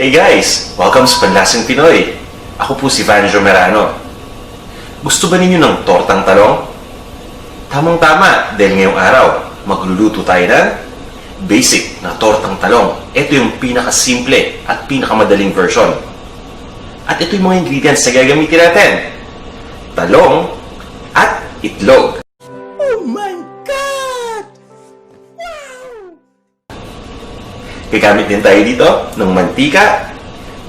Hey guys! Welcome sa Panlasang Pinoy! Ako po si Vanjo Merano. Gusto ba ninyo ng tortang talong? Tamang-tama dahil ngayong araw, magluluto tayo ng basic na tortang talong. Ito yung pinakasimple at pinakamadaling version. At ito yung mga ingredients na gagamitin natin. Talong at itlog. Oh my God! Wow! Gagamit din tayo dito ng mantika,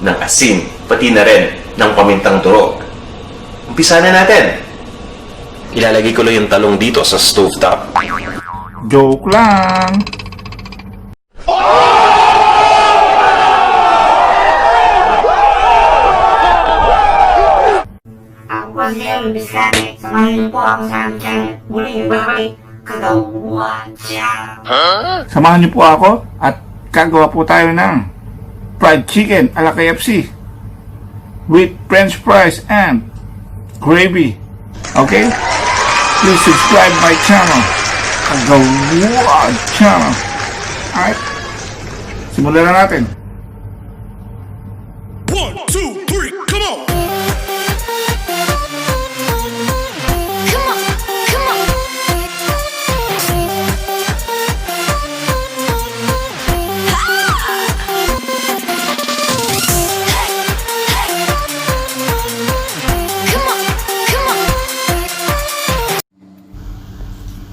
ng asin, pati na rin ng pamintang durog. Umpisa na natin. Ilalagay ko lang yung talong dito sa stovetop. Joke lang! Ako si Herwin Biscante. Samahan niyo po ako sa aming channel. Muling babalik, Kagawad channel. Samahan niyo po ako at gagawa po tayo ng fried chicken ala KFC with french fries and gravy. Okay? Please subscribe my channel, Kagawad channel. Alright? Simulan na natin. 1, 2, 3, come on!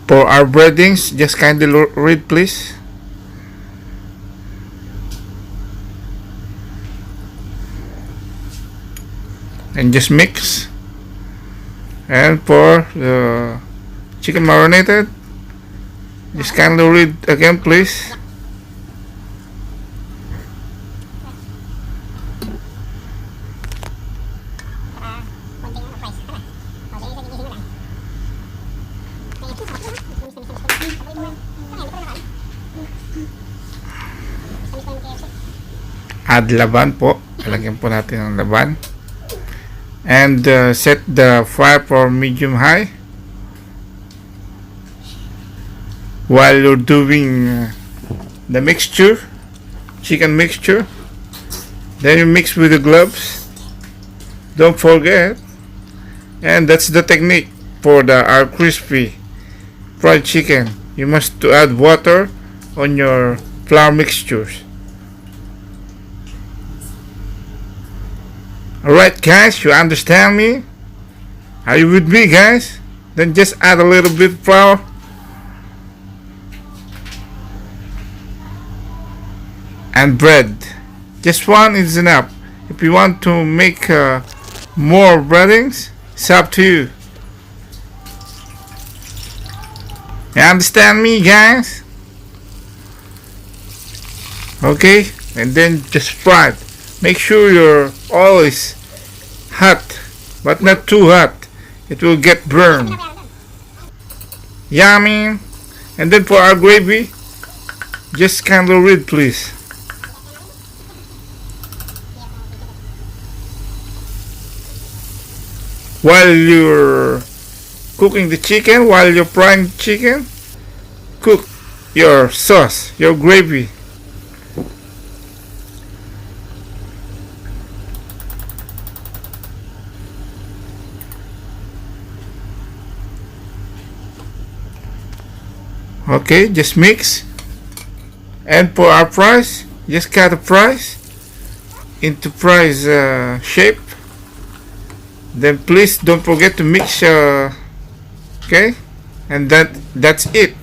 For our breadings, just kindly read please. And just mix. And for the chicken marinated, just kindly read again please. Add laban po. Lagyan po natin ang laban. And set the fire for medium high. While you're doing the mixture, chicken mixture, then you mix with the gloves. Don't forget. And that's the technique for our crispy fried chicken. You must to add water on your flour mixtures. Alright guys, you understand me? Are you with me guys? Then just add a little bit of flour. And bread. Just one is enough. If you want to make more breadings, it's up to you. You understand me guys? Okay, and then just fry it. Make sure your oil is hot, but not too hot. It will get burned. Yummy. And then for our gravy, just candle read please. While you're cooking the chicken, while you're frying chicken, cook your sauce, your gravy. Okay, just mix. And for our fries, just cut the fries into fries shape. Then please don't forget to mix. Okay, and that's it.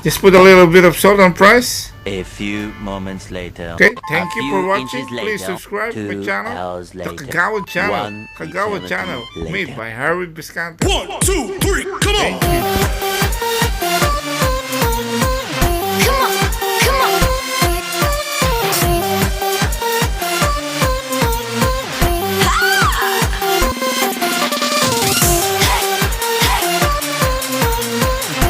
Just put a little bit of salt on fries. A few moments later. Okay, thank you for few watching. inches Please later, subscribe to my 2 channel, hours the later, Kagawad channel, 1 Kagawad eternity channel, later. made by Herwin Biscante. 1, 2, 3, come on! Thank you.